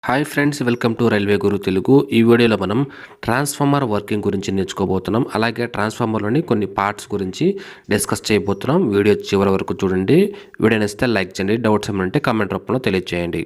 Hi friends, welcome to railway Guru Telugu. ఈ వీడియోలో మనం ట్రాన్స్ఫార్మర్ వర్కింగ్ గురించి నేర్చుకోబోతున్నాం. అలాగే ట్రాన్స్ఫార్మర్లోని కొన్ని పార్ట్స్ గురించి డిస్కస్ చేయబోతున్నాం. వీడియో చివరి వరకు చూడండి. వీడియో నచ్చితే లైక్ చేయండి. డౌట్స్ ఏమైనా ఉంటే కామెంట్ రూపంలో తెలియజేయండి.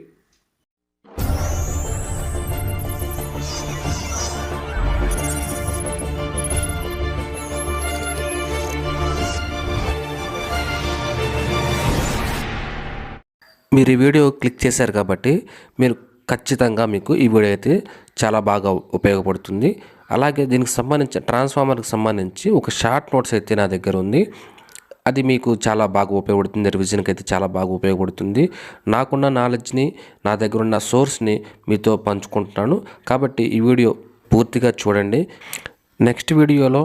మీరు ఈ వీడియో క్లిక్ చేశారు కాబట్టి మీరు ఖచ్చితంగా మీకు ఈ వీడియో అయితే చాలా బాగా ఉపయోగపడుతుంది. అలాగే దీనికి సంబంధించి ట్రాన్స్ఫార్మర్కి సంబంధించి ఒక షార్ట్ నోట్స్ అయితే నా దగ్గర ఉంది. అది మీకు చాలా బాగా ఉపయోగపడుతుంది. రివిజన్కి అయితే చాలా బాగా ఉపయోగపడుతుంది. నాకున్న నాలెడ్జ్ని, నా దగ్గర ఉన్న సోర్స్ని మీతో పంచుకుంటున్నాను. కాబట్టి ఈ వీడియో పూర్తిగా చూడండి. నెక్స్ట్ వీడియోలో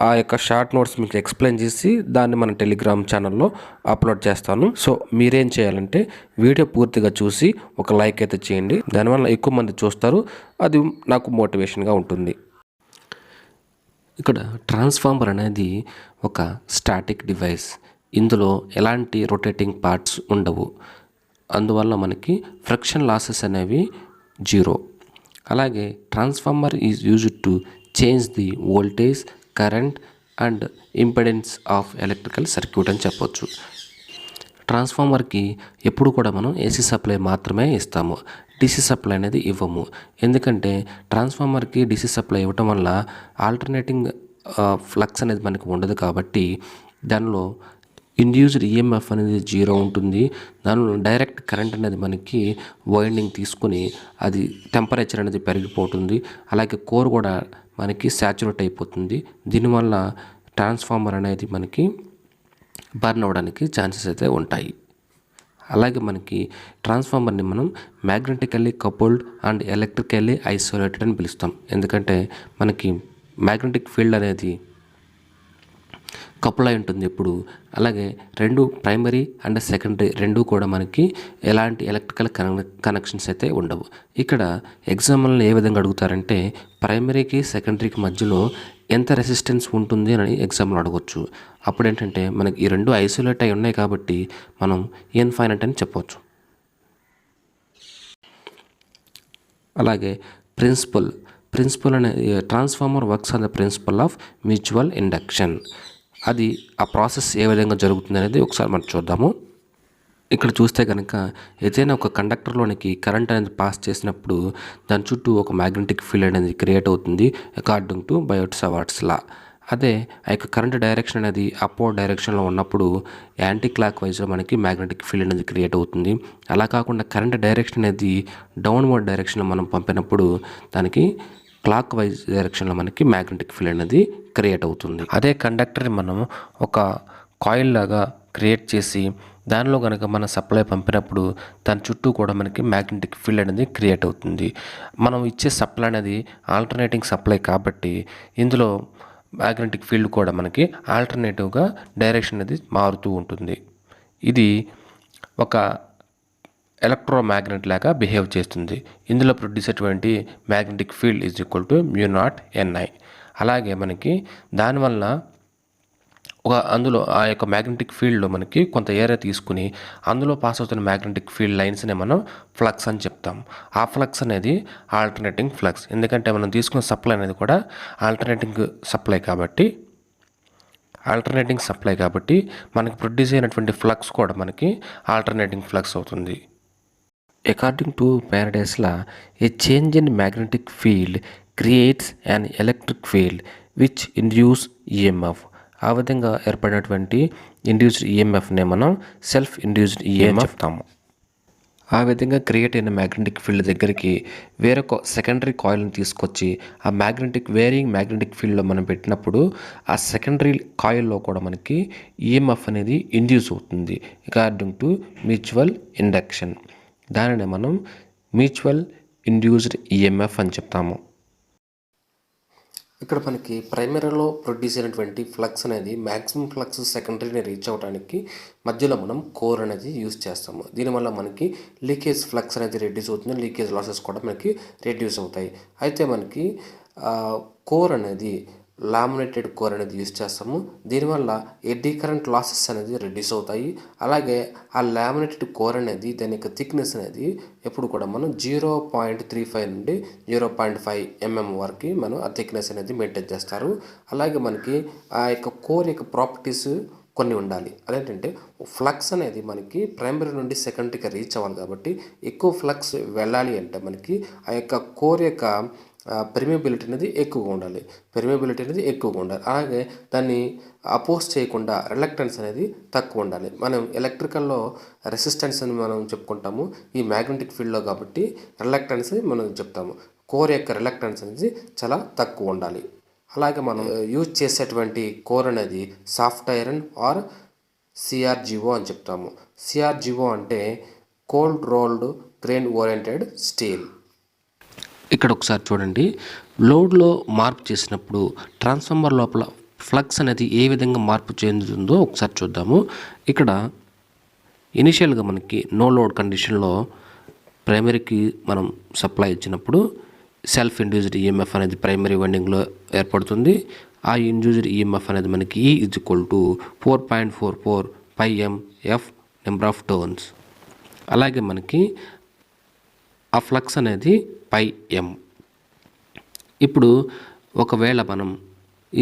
ఆ యొక్క షార్ట్ నోట్స్ మీకు ఎక్స్ప్లెయిన్ చేసి దాన్ని మన టెలిగ్రామ్ ఛానల్లో అప్లోడ్ చేస్తాను. సో మీరేం చేయాలంటే వీడియో పూర్తిగా చూసి ఒక లైక్ అయితే చేయండి. దానివల్ల ఎక్కువ మంది చూస్తారు. అది నాకు మోటివేషన్గా ఉంటుంది. ఇక్కడ ట్రాన్స్ఫార్మర్ అనేది ఒక స్టాటిక్ డివైస్. ఇందులో ఎలాంటి రొటేటింగ్ పార్ట్స్ ఉండవు. అందువల్ల మనకి ఫ్రిక్షన్ లాసెస్ అనేవి జీరో. అలాగే transformer is used to change the voltage, current and impedance of electrical circuit అని చెప్పొచ్చు. ట్రాన్స్ఫార్మర్కి ఎప్పుడు కూడా మనం ఏసీ సప్లై మాత్రమే ఇస్తాము. డీసీ సప్లై అనేది ఇవ్వము. ఎందుకంటే ట్రాన్స్ఫార్మర్కి డీసీ సప్లై ఇవ్వటం వల్ల ఆల్టర్నేటింగ్ ఫ్లక్స్ అనేది మనకు ఉండదు. కాబట్టి దానిలో ఇండ్యూస్డ్ ఈఎంఎఫ్ అనేది జీరో ఉంటుంది. దానిలో డైరెక్ట్ కరెంట్ అనేది మనకి వైండింగ్ తీసుకుని అది టెంపరేచర్ అనేది పెరిగిపోతుంది. అలాగే కోర్ కూడా మనకి శాచురేట్ అయిపోతుంది. దీనివల్ల ట్రాన్స్ఫార్మర్ అనేది మనకి బర్న్ అవ్వడానికి ఛాన్సెస్ అయితే ఉంటాయి. అలాగే మనకి ట్రాన్స్ఫార్మర్ని మనం మ్యాగ్నెటికల్లీ కపుల్డ్ అండ్ ఎలక్ట్రికల్లీ ఐసోలేటెడ్ అని పిలుస్తాం. ఎందుకంటే మనకి మ్యాగ్నెటిక్ ఫీల్డ్ అనేది కపుల్ అయి ఉంటుంది ఎప్పుడు. అలాగే రెండు ప్రైమరీ అండ్ సెకండరీ రెండు కూడా మనకి ఎలాంటి ఎలక్ట్రికల్ కనెక్షన్స్ అయితే ఉండవు. ఇక్కడ ఎగ్జాంపుల్ని ఏ విధంగా అడుగుతారంటే ప్రైమరీకి సెకండరీకి మధ్యలో ఎంత రెసిస్టెన్స్ ఉంటుంది అని ఎగ్జాంపుల్ అడగవచ్చు. అప్పుడు ఏంటంటే మనకి ఈ రెండు ఐసోలేట్ అయి ఉన్నాయి కాబట్టి మనం ఇన్ఫైనైట్ అని చెప్పవచ్చు. అలాగే ప్రిన్సిపల్ అనే transformer works on the principle of mutual induction. అది ఆ ప్రాసెస్ ఏ విధంగా జరుగుతుంది అనేది ఒకసారి మనం చూద్దాము. ఇక్కడ చూస్తే కనుక ఏదైనా ఒక కండక్టర్లోనికి కరెంట్ అనేది పాస్ చేసినప్పుడు దాని చుట్టూ ఒక మ్యాగ్నెటిక్ ఫీల్డ్ అనేది క్రియేట్ అవుతుంది అకార్డింగ్ టు బయోట్-సవార్ట్స్ లా. అదే ఆ యొక్క కరెంట్ డైరెక్షన్ అనేది అప్వర్డ్ డైరెక్షన్లో ఉన్నప్పుడు యాంటీ క్లాక్ వైజ్లో మనకి మ్యాగ్నెటిక్ ఫీల్డ్ అనేది క్రియేట్ అవుతుంది. అలా కాకుండా కరెంట్ డైరెక్షన్ అనేది డౌన్వర్డ్ డైరెక్షన్లో మనం పంపినప్పుడు దానికి క్లాక్ వైజ్ డైరెక్షన్లో మనకి మ్యాగ్నెటిక్ ఫీల్డ్ అనేది క్రియేట్ అవుతుంది. అదే కండక్టర్ని మనం ఒక కాయిల్ లాగా క్రియేట్ చేసి దానిలో కనుక మన సప్లై పంపినప్పుడు దాని చుట్టూ కూడా మనకి మ్యాగ్నెటిక్ ఫీల్డ్ అనేది క్రియేట్ అవుతుంది. మనం ఇచ్చే సప్లై అనేది ఆల్టర్నేటింగ్ సప్లై కాబట్టి ఇందులో మ్యాగ్నెటిక్ ఫీల్డ్ కూడా మనకి ఆల్టర్నేటివ్గా డైరెక్షన్ అనేది మారుతూ ఉంటుంది. ఇది ఒక ఎలక్ట్రోమాగ్నెట్ లాగా బిహేవ్ చేస్తుంది. ఇందులో ప్రొడ్యూస్ అటువంటి magnetic field is equal to μ0 Ni. అలాగే మనకి దానివల్ల అందులో ఆ యొక్క మ్యాగ్నెటిక్ ఫీల్డ్లో మనకి కొంత ఏరియా తీసుకుని అందులో పాస్ అవుతున్న మ్యాగ్నెటిక్ ఫీల్డ్ లైన్స్ని మనం ఫ్లక్స్ అని చెప్తాం. ఆ ఫ్లక్స్ అనేది ఆల్టర్నేటింగ్ ఫ్లక్స్. ఎందుకంటే మనం తీసుకున్న సప్లై అనేది కూడా ఆల్టర్నేటింగ్ సప్లై కాబట్టి మనకి ప్రొడ్యూస్ అయినటువంటి ఫ్లక్స్ కూడా మనకి ఆల్టర్నేటింగ్ ఫ్లక్స్ అవుతుంది. According to Faraday's law, a change in magnetic field creates an electric field which induce EMF. ఆ విధంగా ఏర్పడినటువంటి ఇండ్యూస్డ్ ఈఎంఎఫ్నే మనం సెల్ఫ్ ఇండ్యూస్డ్ ఈఎంఎఫ్ చెప్తాము. ఆ విధంగా క్రియేట్ అయిన మ్యాగ్నెటిక్ ఫీల్డ్ దగ్గరికి వేరొక సెకండరీ కాయిల్ని తీసుకొచ్చి ఆ వేరియింగ్ మ్యాగ్నెటిక్ ఫీల్డ్లో మనం పెట్టినప్పుడు ఆ సెకండరీ కాయిల్లో కూడా మనకి ఈఎంఎఫ్ అనేది ఇండ్యూస్ అవుతుంది అకార్డింగ్ టు మ్యూచువల్ ఇండక్షన్. దానిని మనం మ్యూచువల్ ఇండ్యూస్డ్ ఈఎంఎఫ్ అని చెప్తాము. ఇక్కడ మనకి ప్రైమరీలో ప్రొడ్యూస్ అయినటువంటి ఫ్లక్స్ అనేది మ్యాక్సిమం ఫ్లక్స్ సెకండరీని రీచ్ అవ్వడానికి మధ్యలో మనం కోర్ అనేది యూజ్ చేస్తాము. దీనివల్ల మనకి లీకేజ్ ఫ్లక్స్ అనేది రెడ్యూస్ అవుతుంది. లీకేజ్ లాసెస్ కూడా మనకి రెడ్యూస్ అవుతాయి. అయితే మనకి కోర్ అనేది లామినేటెడ్ కోర్ అనేది యూజ్ చేస్తాము. దీనివల్ల ఎడ్డీ కరెంట్ లాసెస్ అనేది రెడ్యూస్ అవుతాయి. అలాగే ఆ లామినేటెడ్ కోర్ అనేది దాని యొక్క థిక్నెస్ అనేది ఎప్పుడు కూడా మనం 0.35 నుండి 0.5 mm వరకు మనం ఆ థిక్నెస్ అనేది మెయింటైన్ చేస్తారు. అలాగే మనకి ఆ యొక్క కోర్ యొక్క ప్రాపర్టీస్ కొన్ని ఉండాలి. అదేంటంటే ఫ్లక్స్ అనేది మనకి ప్రైమరీ నుండి సెకండరీకి రీచ్ అవ్వాలి. కాబట్టి ఎక్కువ ఫ్లక్స్ వెళ్ళాలి అంటే మనకి ఆ యొక్క కోర్ యొక్క పెర్మియబిలిటీ అనేది ఎక్కువగా ఉండాలి. అలాగే దాన్ని అపోజ్ చేయకుండా రిలక్టెన్స్ అనేది తక్కువ ఉండాలి. మనం ఎలక్ట్రికల్లో రెసిస్టెన్స్ అని మనం చెప్పుకుంటాము, ఈ మ్యాగ్నెటిక్ ఫీల్డ్లో కాబట్టి రిలక్టెన్స్ మనం చెప్తాము. కోర్ యొక్క రిలక్టెన్స్ అనేది చాలా తక్కువ ఉండాలి. అలాగే మనం యూజ్ చేసేటువంటి కోర్ అనేది సాఫ్ట్ ఐరన్ ఆర్ సిఆర్జిఓ అని చెప్తాము. సిఆర్జిఓ అంటే cold rolled grain oriented steel. ఇక్కడ ఒకసారి చూడండి, లోడ్లో మార్పు చేసినప్పుడు ట్రాన్స్ఫార్మర్ లోపల ఫ్లక్స్ అనేది ఏ విధంగా మార్పు చెందుతుందో ఒకసారి చూద్దాము. ఇక్కడ ఇనిషియల్గా మనకి నో లోడ్ కండిషన్లో ప్రైమరీకి మనం సప్లై ఇచ్చినప్పుడు సెల్ఫ్ ఇండ్యూస్డ్ ఈఎంఎఫ్ అనేది ప్రైమరీ వైండింగ్లో ఏర్పడుతుంది. ఆ ఇండ్యూస్డ్ ఈఎంఎఫ్ అనేది మనకి E = 4.44 πmF number of turns. అలాగే మనకి ఆ ఫ్లక్స్ అనేది πm. ఇప్పుడు ఒకవేళ మనం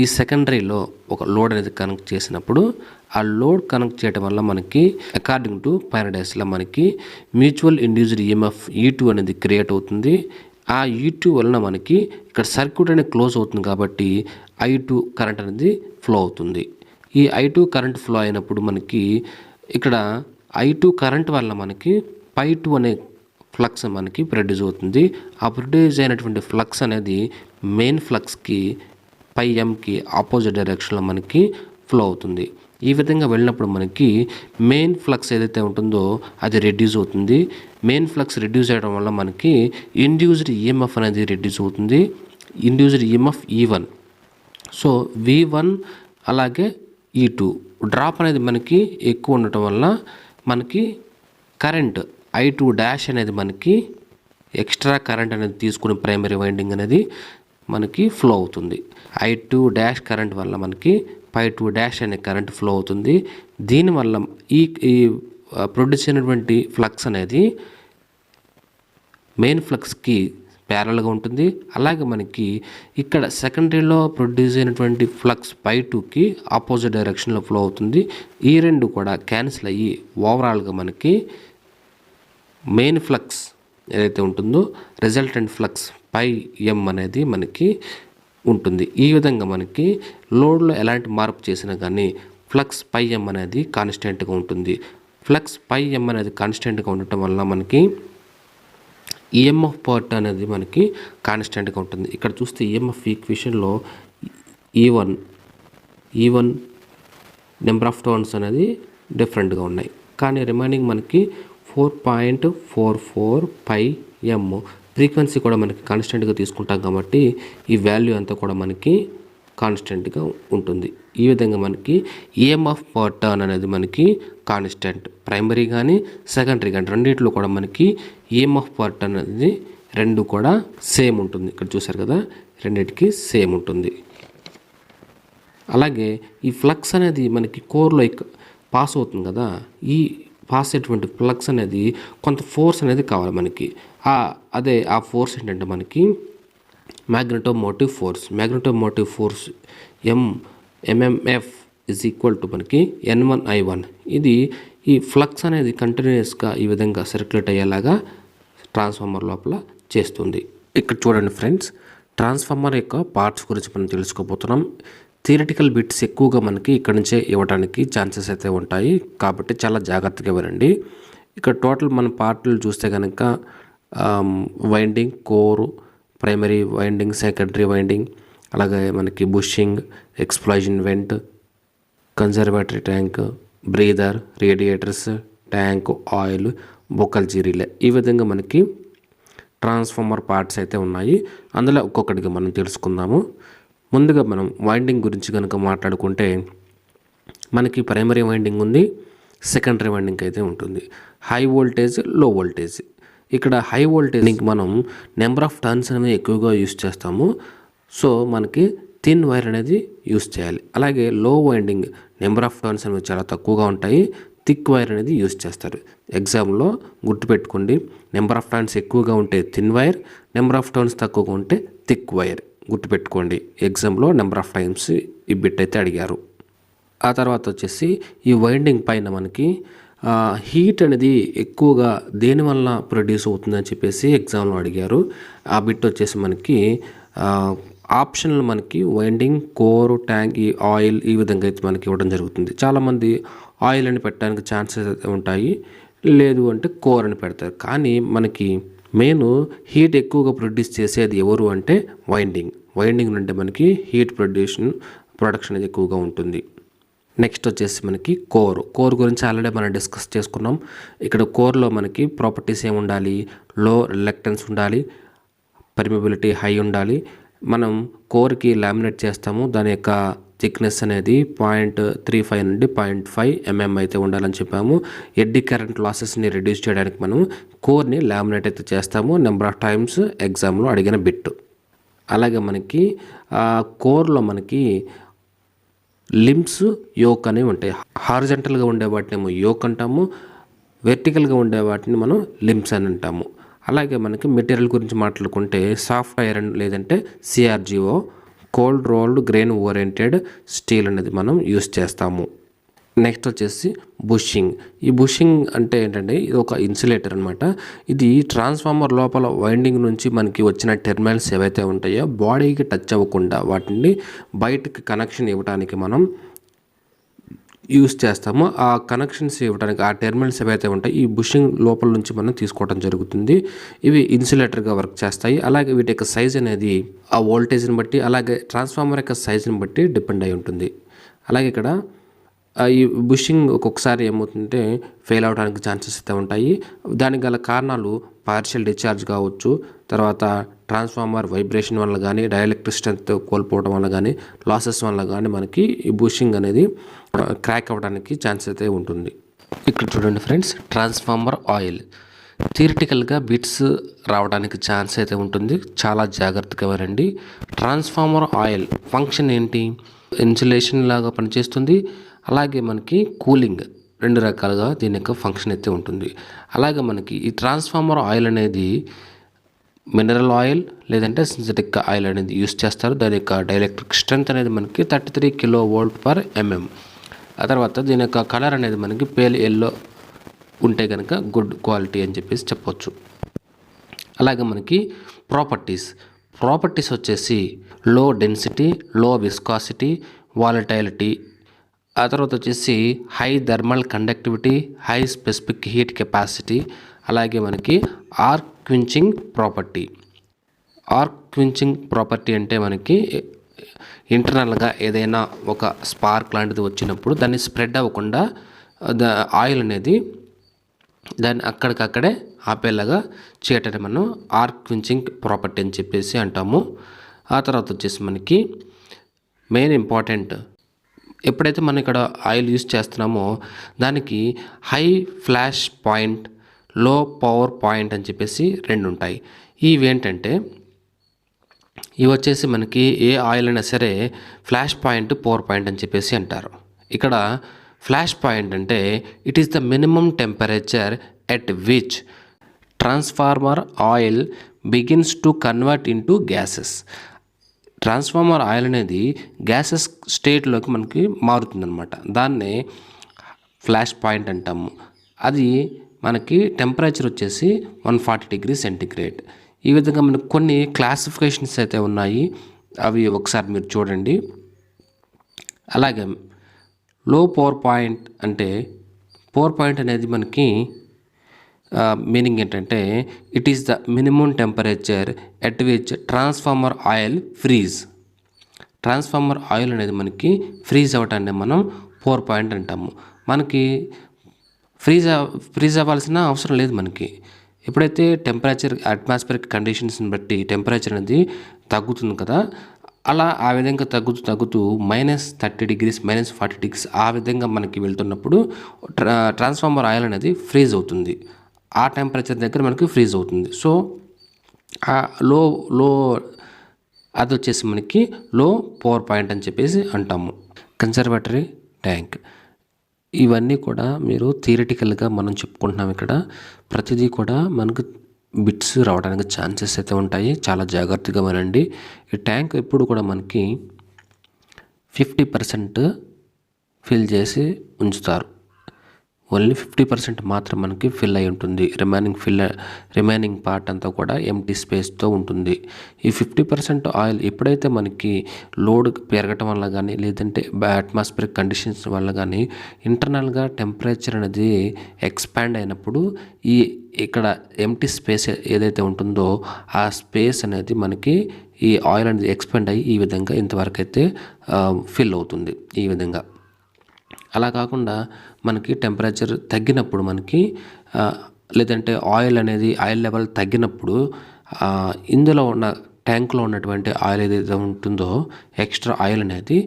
ఈ సెకండరీలో ఒక లోడ్ అనేది కనెక్ట్ చేసినప్పుడు ఆ లోడ్ కనెక్ట్ చేయడం వల్ల మనకి అకార్డింగ్ టు పారడైస్లో మనకి మ్యూచువల్ ఇండ్యూస్డ్ ఈఎంఎఫ్ E2 అనేది క్రియేట్ అవుతుంది. ఆ E2 వలన మనకి ఇక్కడ సర్క్యూట్ అనేది క్లోజ్ అవుతుంది కాబట్టి I2 కరెంట్ అనేది ఫ్లో అవుతుంది. ఈ I2 కరెంట్ ఫ్లో అయినప్పుడు మనకి ఇక్కడ I2 కరెంట్ వల్ల మనకి π2 అనే ఫ్లక్స్ మనకి ప్రొడ్యూస్ అవుతుంది. ఆ ప్రొడ్యూస్ అయినటువంటి ఫ్లక్స్ అనేది మెయిన్ ఫ్లక్స్కి πmకి ఆపోజిట్ డైరెక్షన్లో మనకి ఫ్లో అవుతుంది. ఈ విధంగా వెళ్ళినప్పుడు మనకి మెయిన్ ఫ్లక్స్ ఏదైతే ఉంటుందో అది రెడ్యూస్ అవుతుంది. మెయిన్ ఫ్లక్స్ రెడ్యూస్ అయ్యడం వల్ల మనకి ఇండ్యూస్డ్ ఈఎంఎఫ్ అనేది రెడ్యూస్ అవుతుంది. Induced EMF E1. So V1 అలాగే E2 డ్రాప్ అనేది మనకి ఎక్కువ ఉండటం వల్ల మనకి కరెంట్ I2' అనేది మనకి ఎక్స్ట్రా కరెంట్ అనేది తీసుకుని ప్రైమరీ వైండింగ్ అనేది మనకి ఫ్లో అవుతుంది. I2' కరెంట్ వల్ల మనకి π2' అనే కరెంట్ ఫ్లో అవుతుంది. దీనివల్ల ఈ ప్రొడ్యూస్ అయినటువంటి ఫ్లక్స్ అనేది మెయిన్ ఫ్లక్స్కి ప్యారల్గా ఉంటుంది. అలాగే మనకి ఇక్కడ సెకండరీలో ప్రొడ్యూస్ అయినటువంటి ఫ్లక్స్ π2కి ఆపోజిట్ డైరెక్షన్లో ఫ్లో అవుతుంది. ఈ రెండు కూడా క్యాన్సిల్ అయ్యి ఓవరాల్గా మనకి మెయిన్ ఫ్లక్స్ ఏదైతే ఉంటుందో రిజల్టెంట్ ఫ్లక్స్ πm అనేది మనకి ఉంటుంది. ఈ విధంగా మనకి లోడ్లో ఎలాంటి మార్పు చేసినా కానీ ఫ్లక్స్ πm అనేది కాన్స్టెంట్గా ఉంటుంది. ఫ్లక్స్ πm అనేది కాన్స్టెంట్గా ఉండటం వల్ల మనకి ఈఎంఎఫ్ పార్ట్ అనేది మనకి కాన్స్టెంట్గా ఉంటుంది. ఇక్కడ చూస్తే ఈఎంఎఫ్ ఈక్వేషన్లో E1 నెంబర్ ఆఫ్ టర్న్స్ అనేది డిఫరెంట్గా ఉన్నాయి. కానీ రిమైనింగ్ మనకి 4.44 πm ఫ్రీక్వెన్సీ కూడా మనకి కాన్స్టెంట్గా తీసుకుంటాం కాబట్టి ఈ వాల్యూ అంతా కూడా మనకి కాన్స్టెంట్గా ఉంటుంది. ఈ విధంగా మనకి ఈఎంఎఫ్ పర్ టర్న్ అనేది మనకి కాన్స్టెంట్. ప్రైమరీ కానీ సెకండరీ కానీ రెండింటిలో కూడా మనకి ఈఎంఎఫ్ పర్ టర్న్ అనేది రెండు కూడా సేమ్ ఉంటుంది. ఇక్కడ చూసారు కదా, రెండింటికి సేమ్ ఉంటుంది. అలాగే ఈ ఫ్లక్స్ అనేది మనకి కోర్లో పాస్ అవుతుంది కదా, ఈ పాస్ అయ్యేటువంటి ఫ్లక్స్ అనేది కొంత ఫోర్స్ అనేది కావాలి మనకి. అదే ఆ ఫోర్స్ ఏంటంటే మనకి మ్యాగ్నెటోమోటివ్ ఫోర్స్ MMF = మనకి N1I1. ఇది ఈ ఫ్లక్స్ అనేది కంటిన్యూస్గా ఈ విధంగా సర్క్యులేట్ అయ్యేలాగా ట్రాన్స్ఫార్మర్ లోపల చేస్తుంది. ఇక్కడ చూడండి ఫ్రెండ్స్, ట్రాన్స్ఫార్మర్ యొక్క పార్ట్స్ గురించి మనం తెలుసుకోబోతున్నాం. థియరిటికల్ బిట్స్ ఎక్కువగా మనకి ఇక్కడ నుంచే ఇవ్వడానికి ఛాన్సెస్ అయితే ఉంటాయి కాబట్టి చాలా జాగ్రత్తగా వినండి. ఇక్కడ టోటల్ మన పార్ట్లు చూస్తే కనుక winding, core, primary winding, secondary winding, అలాగే మనకి bushing, explosion vent, conservatory tank, breather, radiators, tank, oil, Buchholz relay, ఈ విధంగా మనకి ట్రాన్స్ఫార్మర్ పార్ట్స్ అయితే ఉన్నాయి. అందులో ఒక్కొక్కటిగా మనం తెలుసుకుందాము. ముందుగా మనం వైండింగ్ గురించి కనుక మాట్లాడుకుంటే మనకి ప్రైమరీ వైండింగ్ ఉంది, సెకండరీ వైండింగ్ అయితే ఉంటుంది. హై వోల్టేజ్, లో వోల్టేజ్. ఇక్కడ హై వోల్టేజ్కి మనం నెంబర్ ఆఫ్ టర్న్స్ అనేవి ఎక్కువగా యూస్ చేస్తాము. సో మనకి థిన్ వైర్ అనేది యూస్ చేయాలి. అలాగే లో వైండింగ్ నెంబర్ ఆఫ్ టర్న్స్ అనేవి చాలా తక్కువగా ఉంటాయి, థిక్ వైర్ అనేది యూస్ చేస్తారు. ఎగ్జామ్లో గుర్తుపెట్టుకోండి, నెంబర్ ఆఫ్ టర్న్స్ ఎక్కువగా ఉంటే thin wire, number of turns తక్కువగా ఉంటే థిక్ వైర్. గుర్తుపెట్టుకోండి, ఎగ్జామ్లో నెంబర్ ఆఫ్ టైమ్స్ ఈ బిట్ అయితే అడిగారు. ఆ తర్వాత వచ్చేసి ఈ వైండింగ్ పైన మనకి హీట్ అనేది ఎక్కువగా దేనివల్ల ప్రొడ్యూస్ అవుతుందని చెప్పేసి ఎగ్జామ్లో అడిగారు. ఆ బిట్ వచ్చేసి మనకి ఆప్షన్లు మనకి వైండింగ్, కోర్, ట్యాంక్, ఈ ఆయిల్ ఈ విధంగా అయితే మనకి ఇవ్వడం జరుగుతుంది. చాలామంది ఆయిల్ అని పెట్టడానికి ఛాన్సెస్ ఉంటాయి, లేదు అంటే కోర్ అని పెడతారు. కానీ మనకి మెయిన్ హీట్ ఎక్కువగా ప్రొడ్యూస్ చేసేది ఎవరు అంటే వైండింగ్ నుండి మనకి హీట్ ప్రొడక్షన్ అనేది ఎక్కువగా ఉంటుంది. నెక్స్ట్ వచ్చేసి మనకి కోర్ గురించి ఆల్రెడీ మనం డిస్కస్ చేసుకున్నాం. ఇక్కడ కోర్లో మనకి ప్రాపర్టీస్ ఏమి ఉండాలి, లో రిలక్టెన్స్ ఉండాలి, పర్మిబిలిటీ హై ఉండాలి. మనం కోర్కి లామినేట్ చేస్తాము, దాని యొక్క థిక్నెస్ అనేది 0.35 నుండి 0.5 mm అయితే ఉండాలని చెప్పాము. ఎడ్డీ కరెంట్ లాసెస్ని రిడ్యూస్ చేయడానికి మనం కోర్ని లామినేట్ అయితే చేస్తాము. నెంబర్ ఆఫ్ టైమ్స్ ఎగ్జామ్లో అడిగిన బిట్. అలాగే మనకి కోర్లో మనకి లింబ్స్, యోక్ అనేవి ఉంటాయి. హారిజంటల్గా ఉండే వాటిని యోక్ అంటాము, వెర్టికల్గా ఉండే వాటిని మనం లింబ్స్ అని అంటాము. అలాగే మనకి మెటీరియల్ గురించి మాట్లాడుకుంటే సాఫ్ట్ ఐరన్ లేదంటే CRGO, cold rolled grain oriented steel అనేది మనం యూస్ చేస్తాము. నెక్స్ట్ వచ్చేసి బుషింగ్. ఈ బుషింగ్ అంటే ఏంటంటే ఇది ఒక ఇన్సులేటర్ అనమాట. ఇది ట్రాన్స్ఫార్మర్ లోపల వైండింగ్ నుంచి మనకి వచ్చిన టెర్మినల్స్ ఏవైతే ఉంటాయో బాడీకి టచ్ అవ్వకుండా వాటిని బయటకి కనెక్షన్ ఇవ్వడానికి మనం యూస్ చేస్తాము. ఆ కనెక్షన్స్ ఇవ్వడానికి ఆ టెర్మినల్స్ ఏవైతే ఉంటాయి ఈ బుషింగ్ లోపల నుంచి మనం తీసుకోవడం జరుగుతుంది. ఇవి ఇన్సులేటర్గా వర్క్ చేస్తాయి. అలాగే వీటి యొక్క సైజ్ అనేది ఆ వోల్టేజ్ని బట్టి, అలాగే ట్రాన్స్ఫార్మర్ యొక్క సైజుని బట్టి డిపెండ్ అయి ఉంటుంది. అలాగే ఇక్కడ ఈ బుషింగ్ ఒక్కొక్కసారి ఏమవుతుందంటే ఫెయిల్ అవడానికి ఛాన్సెస్ అయితే ఉంటాయి. దానికి గల కారణాలు పార్షియల్ డిశ్చార్జ్ కావచ్చు, తర్వాత ట్రాన్స్ఫార్మర్ వైబ్రేషన్ వల్ల కానీ, డైఎలక్ట్రిక్ స్ట్రెంత్ కోల్పోవడం వల్ల కానీ, లాసెస్ వల్ల కానీ మనకి ఈ బుషింగ్ అనేది క్రాక్ అవ్వడానికి ఛాన్స్ అయితే ఉంటుంది. ఇక్కడ చూడండి ఫ్రెండ్స్, ట్రాన్స్ఫార్మర్ ఆయిల్ థియరిటికల్గా బిట్స్ రావడానికి ఛాన్స్ అయితే ఉంటుంది. చాలా జాగ్రత్తగా వినండి. ట్రాన్స్ఫార్మర్ ఆయిల్ ఫంక్షన్ ఏంటి? ఇన్సులేషన్ లాగా పనిచేస్తుంది, అలాగే మనకి కూలింగ్, రెండు రకాలుగా దీని యొక్క ఫంక్షన్ అయితే ఉంటుంది. అలాగే మనకి ఈ ట్రాన్స్ఫార్మర్ ఆయిల్ అనేది మినరల్ ఆయిల్ లేదంటే సింథటిక్ ఆయిల్ అనేది యూస్ చేస్తారు. దాని యొక్క డైఎలక్ట్రిక్ స్ట్రెంత్ అనేది మనకి 33 kV/mm. ఆ తర్వాత దీని యొక్క కలర్ అనేది మనకి పేల్ ఎల్లో ఉంటే కనుక గుడ్ క్వాలిటీ అని చెప్పేసి చెప్పవచ్చు. అలాగే మనకి ప్రాపర్టీస్ వచ్చేసి లో డెన్సిటీ, లో విస్కాసిటీ, వాలటైలిటీ. ఆ తర్వాత వచ్చేసి high thermal conductivity, high specific heat capacity. అలాగే మనకి ఆర్క్ క్వించింగ్ ప్రాపర్టీ అంటే మనకి ఇంటర్నల్గా ఏదైనా ఒక స్పార్క్ లాంటిది వచ్చినప్పుడు దాన్ని స్ప్రెడ్ అవ్వకుండా ఆయిల్ అనేది దాన్ని అక్కడికక్కడే ఆపేలాగా చేయటం మనం ఆర్క్ క్వించింగ్ ప్రాపర్టీ అని చెప్పేసి అంటాము. ఆ తర్వాత వచ్చేసి మనకి మెయిన్ ఇంపార్టెంట్, ఎప్పుడైతే మనం ఇక్కడ ఆయిల్ యూస్ చేస్తున్నామో దానికి హై ఫ్లాష్ పాయింట్, లో పవర్ పాయింట్ అని చెప్పేసి రెండు ఉంటాయి. ఇవి ఏంటంటే ఇవి వచ్చేసి మనకి ఏ ఆయిల్ అయినా సరే ఫ్లాష్ పాయింట్, పవర్ పాయింట్ అని చెప్పేసి అంటారు. ఇక్కడ ఫ్లాష్ పాయింట్ అంటే it is the minimum temperature at which transformer oil begins to convert into gases. Transformer oil అనేది గ్యాసెస్ స్టేట్లోకి మనకి మారుతుందన్నమాట. దాన్నే ఫ్లాష్ పాయింట్ అంటాము. అది మనకి టెంపరేచర్ వచ్చేసి 140 degrees సెంటిగ్రేడ్. ఈ విధంగా మనకు కొన్ని క్లాసిఫికేషన్స్ అయితే ఉన్నాయి, అవి ఒకసారి మీరు చూడండి. అలాగే లో పవర్ పాయింట్ అంటే పవర్ పాయింట్ అనేది మనకి మీనింగ్ ఏంటంటే it is the minimum temperature at which transformer oil freeze. Transformer oil అనేది మనకి ఫ్రీజ్ అవ్వటాన్ని మనం పవర్ పాయింట్ అంటాము. మనకి ఫ్రీజ్ అవ్వాల్సిన అవసరం లేదు. మనకి ఎప్పుడైతే టెంపరేచర్ అట్మాస్ఫియరిక్ కండిషన్స్ని బట్టి టెంపరేచర్ అనేది తగ్గుతుంది కదా, అలా ఆ విధంగా తగ్గుతూ -30 degrees, -40 degrees ఆ విధంగా మనకి వెళ్తున్నప్పుడు ట్రాన్స్ఫార్మర్ ఆయిల్ అనేది ఫ్రీజ్ అవుతుంది. ఆ టెంపరేచర్ దగ్గర మనకి ఫ్రీజ్ అవుతుంది. సో ఆ అది వచ్చేసి మనకి లో పవర్ పాయింట్ అని చెప్పేసి అంటాము. కన్జర్వేటరీ ట్యాంక్ ఇవన్నీ కూడా మీరు థియరిటికల్గా మనం చెప్పుకుంటున్నాం. ఇక్కడ ప్రతిదీ కూడా మనకు బిట్స్ రావడానికి ఛాన్సెస్ అయితే ఉంటాయి. చాలా జాగ్రత్తగా వినండి. ఈ ట్యాంక్ ఎప్పుడు కూడా మనకి 50% ఫిల్ చేసి ఉంచుతారు. ఓన్లీ 50% మాత్రం మనకి ఫిల్ అయి ఉంటుంది. రిమైనింగ్ పార్ట్ అంతా కూడా ఎంటీ స్పేస్తో ఉంటుంది. ఈ 50% ఆయిల్ ఎప్పుడైతే మనకి లోడ్ పెరగటం వల్ల కానీ లేదంటే అట్మాస్ఫియరిక్ కండిషన్స్ వల్ల కానీ ఇంటర్నల్గా టెంపరేచర్ అనేది ఎక్స్పాండ్ అయినప్పుడు ఇక్కడ ఎంటీ స్పేస్ ఏదైతే ఉంటుందో ఆ స్పేస్ అనేది మనకి ఈ ఆయిల్ అనేది ఎక్స్పాండ్ అయ్యి ఈ విధంగా ఇంతవరకు అయితే ఫిల్ అవుతుంది. ఈ విధంగా అలా కాకుండా మనకి టెంపరేచర్ తగ్గినప్పుడు మనకి లేదంటే ఆయిల్ లెవెల్ తగ్గినప్పుడు ఇందులో ఉన్న ట్యాంక్లో ఉన్నటువంటి ఆయిల్ ఏదైతే ఉంటుందో ఎక్స్ట్రా ఆయిల్ అనేది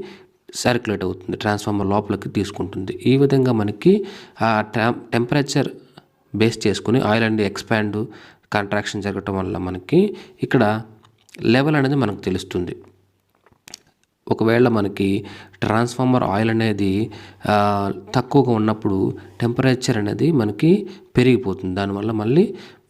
సర్క్యులేట్ అవుతుంది, ట్రాన్స్ఫార్మర్ లోపలికి తీసుకుంటుంది. ఈ విధంగా మనకి టెంపరేచర్ బేస్ చేసుకుని ఆయిల్ అనేది ఎక్స్పాండ్ కాంట్రాక్షన్ జరగటం వల్ల మనకి ఇక్కడ లెవెల్ అనేది మనకు తెలుస్తుంది. ఒకవేళ మనకి ట్రాన్స్ఫార్మర్ ఆయిల్ అనేది తక్కువగా ఉన్నప్పుడు టెంపరేచర్ అనేది మనకి పెరిగిపోతుంది. దానివల్ల మళ్ళీ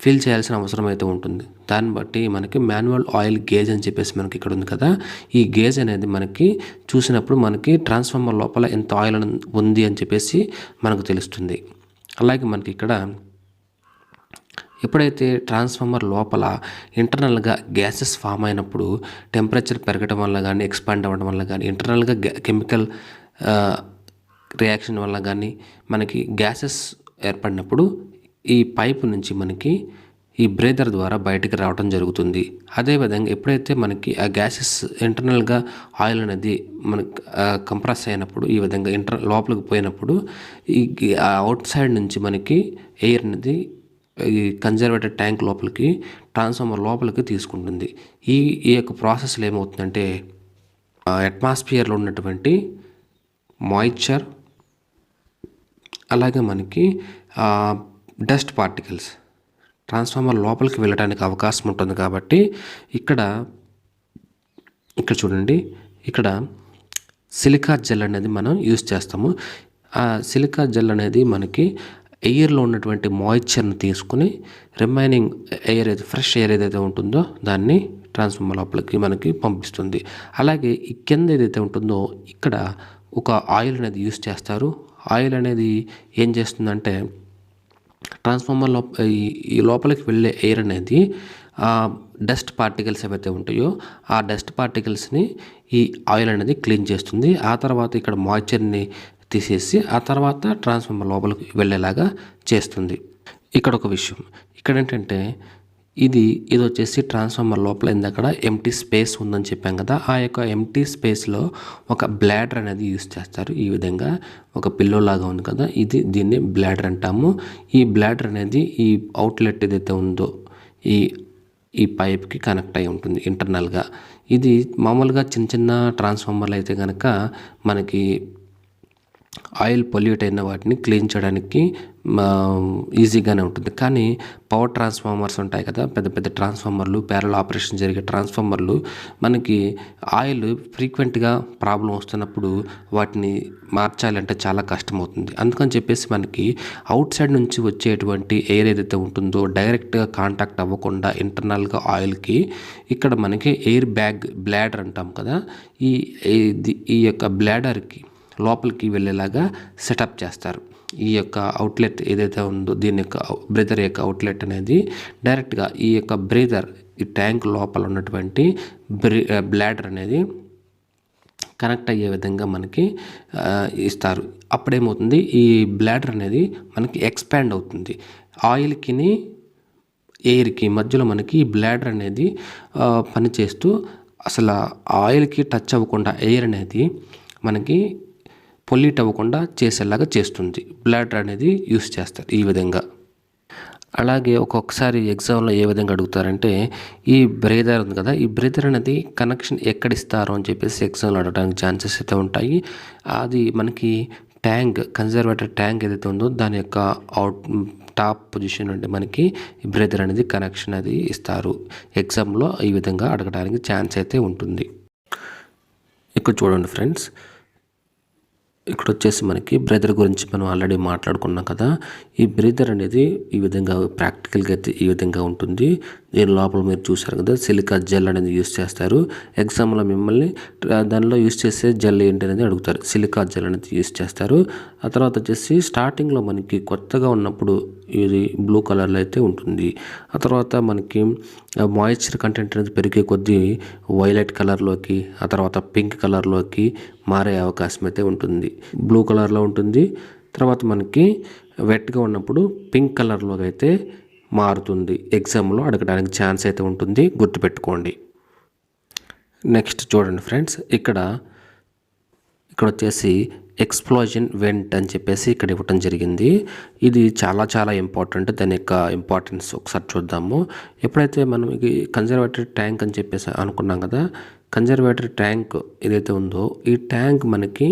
ఫిల్ చేయాల్సిన అవసరం అయితే ఉంటుంది. దాన్ని బట్టి మనకి మాన్యువల్ ఆయిల్ గేజ్ అని చెప్పేసి మనకి ఇక్కడ ఉంది కదా, ఈ గేజ్ అనేది మనకి చూసినప్పుడు మనకి ట్రాన్స్ఫార్మర్ లోపల ఎంత ఆయిల్ ఉంది అని చెప్పేసి మనకు తెలుస్తుంది. అలాగే మనకి ఇక్కడ ఎప్పుడైతే ట్రాన్స్ఫార్మర్ లోపల ఇంటర్నల్గా గ్యాసెస్ ఫామ్ అయినప్పుడు టెంపరేచర్ పెరగడం వల్ల కానీ ఎక్స్పాండ్ అవ్వడం వల్ల కానీ ఇంటర్నల్గా కెమికల్ రియాక్షన్ వల్ల కానీ మనకి గ్యాసెస్ ఏర్పడినప్పుడు ఈ పైపు నుంచి మనకి ఈ బ్రేదర్ ద్వారా బయటికి రావడం జరుగుతుంది. అదేవిధంగా ఎప్పుడైతే మనకి ఆ గ్యాసెస్ ఇంటర్నల్గా ఆయిల్ అనేది మనకి కంప్రెస్ అయినప్పుడు ఈ విధంగా లోపలికి పోయినప్పుడు ఈ అవుట్ సైడ్ నుంచి మనకి ఎయిర్ అనేది ఈ కన్జర్వేటర్ ట్యాంక్ లోపలికి ట్రాన్స్ఫార్మర్ లోపలికి తీసుకుంటుంది. ఈ యొక్క ప్రాసెస్లో ఏమవుతుందంటే అట్మాస్ఫియర్లో ఉన్నటువంటి మాయిశ్చర్ అలాగే మనకి డస్ట్ పార్టికల్స్ ట్రాన్స్ఫార్మర్ లోపలికి వెళ్ళడానికి అవకాశం ఉంటుంది. కాబట్టి ఇక్కడ చూడండి, ఇక్కడ సిలికా జెల్ అనేది మనం యూజ్ చేస్తాము. ఆ సిలికా జెల్ అనేది మనకి ఎయిర్లో ఉన్నటువంటి మాయిశ్చర్ని తీసుకుని రిమైనింగ్ ఎయిర్ ఫ్రెష్ ఎయిర్ ఏదైతే ఉంటుందో దాన్ని ట్రాన్స్ఫార్మర్ లోపలికి మనకి పంపిస్తుంది. అలాగే ఈ కింద ఏదైతే ఉంటుందో ఇక్కడ ఒక ఆయిల్ అనేది యూజ్ చేస్తారు. ఆయిల్ అనేది ఏం చేస్తుందంటే ట్రాన్స్ఫార్మర్ ఈ లోపలికి వెళ్ళే ఎయిర్ అనేది డస్ట్ పార్టికల్స్ ఏవైతే ఉంటాయో ఆ డస్ట్ పార్టికల్స్ని ఈ ఆయిల్ అనేది క్లీన్ చేస్తుంది. ఆ తర్వాత ఇక్కడ మాయిశ్చర్ని తీసేసి ఆ తర్వాత ట్రాన్స్ఫార్మర్ లోపలికి వెళ్ళేలాగా చేస్తుంది. ఇక్కడ ఒక విషయం, ఇక్కడ ఏంటంటే ఇది వచ్చేసి ట్రాన్స్ఫార్మర్ లోపల ఇందక్కడ ఎంటీ స్పేస్ ఉందని చెప్పాం కదా, ఆ యొక్క ఎంటీ స్పేస్లో ఒక బ్లాడర్ అనేది యూజ్ చేస్తారు. ఈ విధంగా ఒక పిల్లో లాగా ఉంది కదా, దీన్ని బ్లాడర్ అంటాము. ఈ బ్లాడర్ అనేది ఈ అవుట్లెట్ ఏదైతే ఉందో ఈ పైప్కి కనెక్ట్ అయి ఉంటుంది ఇంటర్నల్గా. ఇది మామూలుగా చిన్న ట్రాన్స్ఫార్మర్లు అయితే కనుక మనకి ఆయిల్ పొల్యూట్ అయిన వాటిని క్లీన్ చేయడానికి ఈజీగానే ఉంటుంది. కానీ పవర్ ట్రాన్స్ఫార్మర్స్ ఉంటాయి కదా, పెద్ద పెద్ద ట్రాన్స్ఫార్మర్లు, ప్యారల్ ఆపరేషన్ జరిగే ట్రాన్స్ఫార్మర్లు, మనకి ఆయిల్ ఫ్రీక్వెంట్గా ప్రాబ్లం వస్తున్నప్పుడు వాటిని మార్చాలంటే చాలా కష్టమవుతుంది. అందుకని చెప్పేసి మనకి అవుట్ సైడ్ నుంచి వచ్చేటువంటి ఎయిర్ ఏదైతే ఉంటుందో డైరెక్ట్గా కాంటాక్ట్ అవ్వకుండా ఇంటర్నల్గా ఆయిల్కి ఇక్కడ మనకి ఎయిర్ బ్లాడర్ అంటాం కదా, ఈ యొక్క బ్లాడర్కి లోపలికి వెళ్ళేలాగా సెటప్ చేస్తారు. ఈ యొక్క అవుట్లెట్ ఏదైతే ఉందో దీని యొక్క బ్రీదర్ యొక్క అవుట్లెట్ అనేది డైరెక్ట్గా ఈ యొక్క బ్రీదర్ ఈ ట్యాంక్ లోపల ఉన్నటువంటి బ్లాడర్ అనేది కనెక్ట్ అయ్యే విధంగా మనకి ఇస్తారు. అప్పుడేమవుతుంది, ఈ బ్లాడర్ అనేది మనకి ఎక్స్పాండ్ అవుతుంది. ఆయిల్కి ఎయిర్కి మధ్యలో మనకి ఈ బ్లాడర్ అనేది పనిచేస్తూ అసలు ఆయిల్కి టచ్ అవ్వకుండా ఎయిర్ అనేది మనకి పొల్యూట్ అవ్వకుండా చేసేలాగా చేస్తుంది. బ్లాడర్ అనేది యూస్ చేస్తారు ఈ విధంగా. అలాగే ఒక్కొక్కసారి ఎగ్జామ్లో ఏ విధంగా అడుగుతారంటే ఈ బ్రీదర్ ఉంది కదా, ఈ బ్రీదర్ అనేది కనెక్షన్ ఎక్కడ ఇస్తారు అని చెప్పేసి ఎగ్జామ్లో అడగడానికి ఛాన్సెస్ అయితే ఉంటాయి. అది మనకి కన్జర్వేటర్ ట్యాంక్ ఏదైతే ఉందో దాని యొక్క టాప్ పొజిషన్ నుండి మనకి బ్రెదర్ అనేది కనెక్షన్ అది ఇస్తారు. ఎగ్జామ్లో ఈ విధంగా అడగడానికి ఛాన్స్ అయితే ఉంటుంది. ఇక్కడ చూడండి ఫ్రెండ్స్, ఇక్కడ వచ్చేసి మనకి బ్రెదర్ గురించి మనం ఆల్రెడీ మాట్లాడుకున్నాం కదా. ఈ బ్రెదర్ అనేది ఈ విధంగా ప్రాక్టికల్గా అయితే ఈ విధంగా ఉంటుంది. దీని లోపల మీరు చూసారు కదా, సిలికా జెల్ అనేది యూస్ చేస్తారు. ఎగ్జామ్లో మిమ్మల్ని దానిలో యూస్ చేసే జెల్ ఏంటి అనేది అడుగుతారు. సిలికా జెల్ అనేది యూస్ చేస్తారు. ఆ తర్వాత వచ్చేసి స్టార్టింగ్లో మనకి కొత్తగా ఉన్నప్పుడు ఇది బ్లూ కలర్లో అయితే ఉంటుంది. ఆ తర్వాత మనకి మాయిశ్చర్ కంటెంట్ అనేది పెరిగే కొద్దీ వైలెట్ కలర్లోకి, ఆ తర్వాత పింక్ కలర్లోకి మారే అవకాశం అయితే ఉంటుంది. బ్లూ కలర్లో ఉంటుంది. తర్వాత మనకి వెట్గా ఉన్నప్పుడు పింక్ కలర్లోకి అయితే మారుతుంది. ఎగ్జామ్లో అడగడానికి ఛాన్స్ అయితే ఉంటుంది, గుర్తుపెట్టుకోండి. నెక్స్ట్ చూడండి ఫ్రెండ్స్, ఇక్కడ వచ్చేసి ఎక్స్ప్లోజన్ వెంట్ అని చెప్పేసి ఇక్కడ ఇవ్వటం జరిగింది. ఇది చాలా చాలా ఇంపార్టెంట్. దాని యొక్క ఇంపార్టెన్స్ ఒకసారి చూద్దాము. ఎప్పుడైతే మనం ఇది కన్జర్వేటరీ ట్యాంక్ అని చెప్పేసి అనుకున్నాం కదా, కన్జర్వేటరీ ట్యాంక్ ఏదైతే ఉందో ఈ ట్యాంక్ మనకి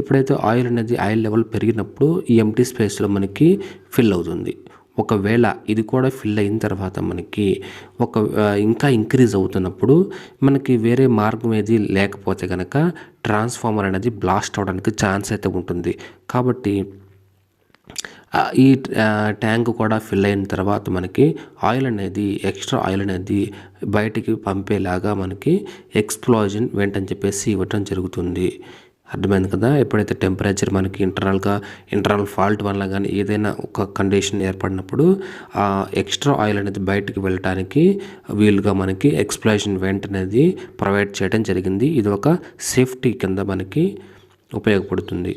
ఎప్పుడైతే ఆయిల్ లెవెల్ పెరిగినప్పుడు ఈ ఎంటీ స్పేస్లో మనకి ఫిల్ అవుతుంది. ఒకవేళ ఇది కూడా ఫిల్ అయిన తర్వాత మనకి ఇంకా ఇంక్రీజ్ అవుతున్నప్పుడు మనకి వేరే మార్గం ఏది లేకపోతే కనుక ట్రాన్స్ఫార్మర్ అనేది బ్లాస్ట్ అవడానికి ఛాన్స్ అయితే ఉంటుంది. కాబట్టి ఈ ట్యాంక్ కూడా ఫిల్ అయిన తర్వాత మనకి ఎక్స్ట్రా ఆయిల్ అనేది బయటికి పంపేలాగా మనకి ఎక్స్ప్లోజన్ వెంట్ అని చెప్పేసి ఇవ్వటం జరుగుతుంది. అర్థమైంది కదా. ఎప్పుడైతే టెంపరేచర్ మనకి ఇంటర్నల్ ఫాల్ట్ వల్ల కానీ ఏదైనా ఒక కండిషన్ ఏర్పడినప్పుడు ఆ ఎక్స్ట్రా ఆయిల్ అనేది బయటికి వెళ్ళటానికి వీలుగా మనకి ఎక్స్ప్లోజన్ వెంట్ అనేది ప్రొవైడ్ చేయడం జరిగింది. ఇది ఒక సేఫ్టీ కింద మనకి ఉపయోగపడుతుంది.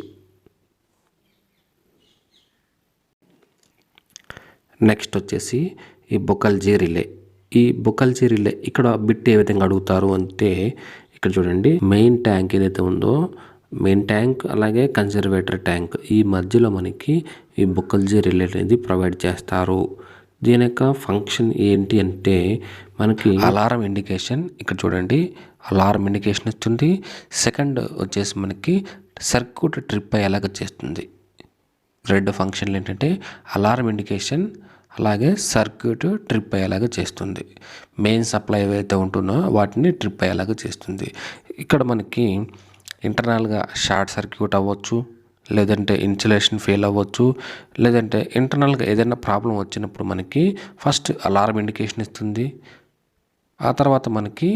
నెక్స్ట్ వచ్చేసి ఈ బుకల్జీ రిలే. ఇక్కడ బిట్ ఏ విధంగా అడుగుతారు అంటే, ఇక్కడ చూడండి, మెయిన్ ట్యాంక్ ఏదైతే ఉందో మెయిన్ ట్యాంక్ అలాగే కన్జర్వేటర్ ట్యాంక్ ఈ మధ్యలో మనకి ఈ బుకల్జీ రిలే అనేది ప్రొవైడ్ చేస్తారు. దీని యొక్క ఫంక్షన్ ఏంటి అంటే మనకి అలారం ఇండికేషన్. ఇక్కడ చూడండి, అలారం ఇండికేషన్ ఇస్తుంది. సెకండ్ వచ్చేసి మనకి సర్క్యూట్ ట్రిప్ అయ్యేలాగా చేస్తుంది. రెండు ఫంక్షన్లు ఏంటంటే అలారం ఇండికేషన్ అలాగే సర్క్యూట్ ట్రిప్ అయ్యేలాగా చేస్తుంది. మెయిన్ సప్లై ఏవైతే ఉంటుందో వాటిని ట్రిప్ అయ్యేలాగా చేస్తుంది. ఇక్కడ మనకి ఇంటర్నల్గా షార్ట్ సర్క్యూట్ అవ్వచ్చు, లేదంటే ఇన్సులేషన్ ఫెయిల్ అవ్వచ్చు, లేదంటే ఇంటర్నల్గా ఏదైనా ప్రాబ్లం వచ్చినప్పుడు మనకి ఫస్ట్ అలారం ఇండికేషన్ ఇస్తుంది, ఆ తర్వాత మనకి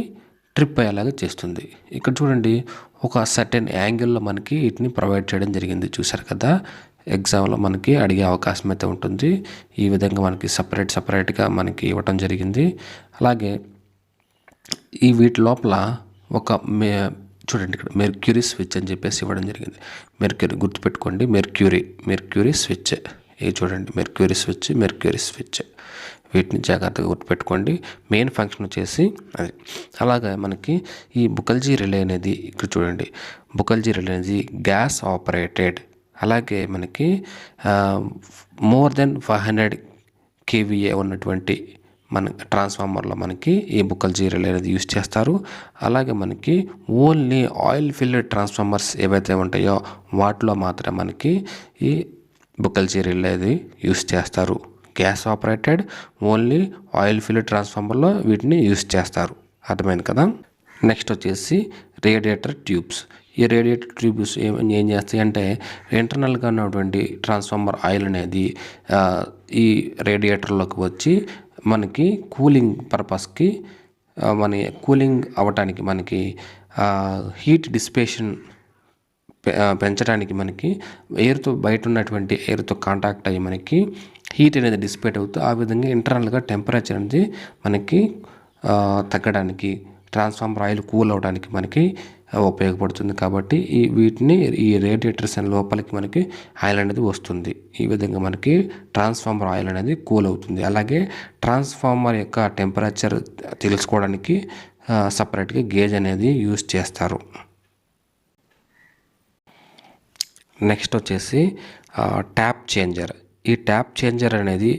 ట్రిప్ అయ్యేలాగా చేస్తుంది. ఇక్కడ చూడండి, ఒక సర్టెన్ యాంగిల్లో మనకి వీటిని ప్రొవైడ్ చేయడం జరిగింది. చూసారు కదా, ఎగ్జామ్లో మనకి అడిగే అవకాశం అయితే ఉంటుంది. ఈ విధంగా మనకి సపరేట్గా మనకి ఇవ్వటం జరిగింది. అలాగే ఈ వీటి లోపల చూడండి, ఇక్కడ మెర్క్యూరీ స్విచ్ అని చెప్పేసి ఇవ్వడం జరిగింది. గుర్తుపెట్టుకోండి, మెర్క్యూరీ స్విచ్. ఇది చూడండి, మెర్క్యూరీ స్విచ్. వీటిని జాగ్రత్తగా గుర్తుపెట్టుకోండి. మెయిన్ ఫంక్షన్ వచ్చేసి అది. అలాగే మనకి ఈ బుకల్జీ రిలే అనేది ఇక్కడ చూడండి, బుకల్జీ రిలే అనేది గ్యాస్ ఆపరేటెడ్. అలాగే మనకి మోర్ దెన్ 500 kVA ఉన్నటువంటి మన ట్రాన్స్ఫార్మర్లో మనకి ఈ బుకల్జీ రిలే అనేది యూస్ చేస్తారు. అలాగే మనకి ఓన్లీ ఆయిల్ ఫిల్డ్ ట్రాన్స్ఫార్మర్స్ ఏవైతే ఉంటాయో వాటిలో మాత్రమే మనకి ఈ బుకల్జీ రిలే అనేది యూస్ చేస్తారు. Gas operated only oil filled ట్రాన్స్ఫార్మర్లో వీటిని యూస్ చేస్తారు. అర్థమైంది కదా. నెక్స్ట్ వచ్చేసి రేడియేటర్ ట్యూబ్స్. ఈ రేడియేటర్ ట్యూబ్స్ ఏం చేస్తాయి అంటే ఇంటర్నల్గా ఉన్నటువంటి ట్రాన్స్ఫార్మర్ ఆయిల్ అనేది ఈ రేడియేటర్లోకి వచ్చి మనకి కూలింగ్ పర్పస్కి కూలింగ్ అవ్వటానికి మనకి హీట్ డిసిపేషన్ పెంచడానికి మనకి బయట ఉన్నటువంటి ఎయిర్తో కాంటాక్ట్ అయ్యి మనకి హీట్ అనేది డిసిపేట్ అవుతూ ఆ విధంగా ఇంటర్నల్గా టెంపరేచర్ అనేది మనకి తగ్గడానికి ట్రాన్స్ఫార్మర్ ఆయిల్ కూల్ అవ్వడానికి మనకి ఉపయోగపడుతుంది. కాబట్టి ఈ రేడియేటర్స్ లోపలికి మనకి ఆయిల్ అనేది వస్తుంది. ఈ విధంగా మనకి ట్రాన్స్ఫార్మర్ ఆయిల్ అనేది కూల్ అవుతుంది. అలాగే ట్రాన్స్ఫార్మర్ యొక్క టెంపరేచర్ తెలుసుకోవడానికి సపరేట్గా గేజ్ అనేది యూస్ చేస్తారు. నెక్స్ట్ వచ్చేసి ట్యాప్ చేంజర్. ఈ ట్యాప్ చేంజర్ అనేది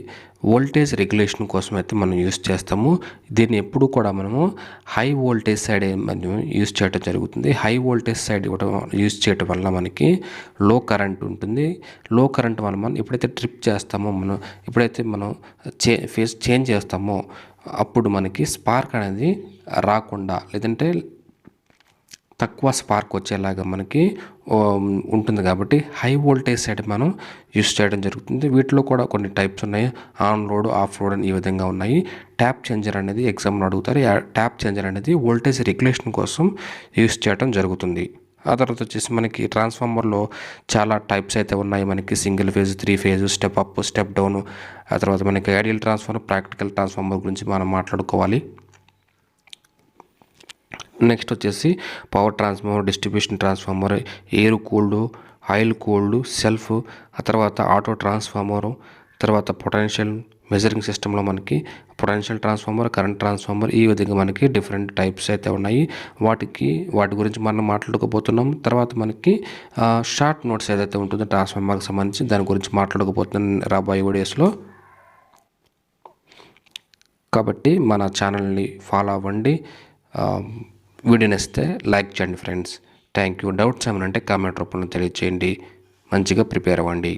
వోల్టేజ్ రెగ్యులేషన్ కోసం అయితే మనం యూస్ చేస్తాము. దీన్ని ఎప్పుడు కూడా మనము హై వోల్టేజ్ సైడ్ మనం యూస్ చేయడం జరుగుతుంది. హై వోల్టేజ్ సైడ్ యూస్ చేయడం వల్ల మనకి లో కరెంట్ ఉంటుంది. లో కరెంట్ వల్ల మనం ఎప్పుడైతే ట్రిప్ చేస్తామో ఎప్పుడైతే మనం ఫేస్ చేంజ్ చేస్తామో అప్పుడు మనకి స్పార్క్ అనేది రాకుండా, లేదంటే తక్కువ స్పార్క్ వచ్చేలాగా మనకి ఉంటుంది. కాబట్టి హై వోల్టేజ్ సైడ్ మనం యూస్ చేయడం జరుగుతుంది. వీటిలో కూడా కొన్ని టైప్స్ ఉన్నాయి. ఆన్ లోడ్, ఆఫ్ లోడ్ అని ఈ విధంగా ఉన్నాయి. ట్యాప్ చేంజర్ అనేది ఎగ్జామ్లో అడుగుతారు. ట్యాప్ చేంజర్ అనేది వోల్టేజ్ రెగ్యులేషన్ కోసం యూస్ చేయడం జరుగుతుంది. ఆ తర్వాత వచ్చేసి మనకి ట్రాన్స్ఫార్మర్లో చాలా టైప్స్ అయితే ఉన్నాయి. మనకి single phase, 3 phase, step up, step down. ఆ తర్వాత మనకి ఐడియల్ ట్రాన్స్ఫార్మర్, ప్రాక్టికల్ ట్రాన్స్ఫార్మర్ గురించి మనం మాట్లాడుకోవాలి. నెక్స్ట్ వచ్చేసి power transformer, distribution transformer, air cooled, oil cooled, self, ఆ తర్వాత ఆటో ట్రాన్స్ఫార్మరు, తర్వాత పొటెన్షియల్ మెజరింగ్ సిస్టంలో మనకి పొటెన్షియల్ ట్రాన్స్ఫార్మర్, కరెంట్ ట్రాన్స్ఫార్మర్, ఈ విధంగా మనకి డిఫరెంట్ టైప్స్ అయితే ఉన్నాయి. వాటి గురించి మనం మాట్లాడుకోబోతున్నాం. తర్వాత మనకి షార్ట్ నోట్స్ ఏదైతే ఉంటుందో ట్రాన్స్ఫార్మర్కి సంబంధించి దాని గురించి మాట్లాడుకోబోతున్నాం రాబోయే వీడియోస్లో. కాబట్టి మన ఛానల్ని ఫాలో అవ్వండి. వీడియో నచ్చితే లైక్ చేయండి ఫ్రెండ్స్. Thank you. డౌట్స్ ఏమైనా అంటే కామెంట్ రూపంలో తెలియజేయండి. మంచిగా ప్రిపేర్ అవ్వండి.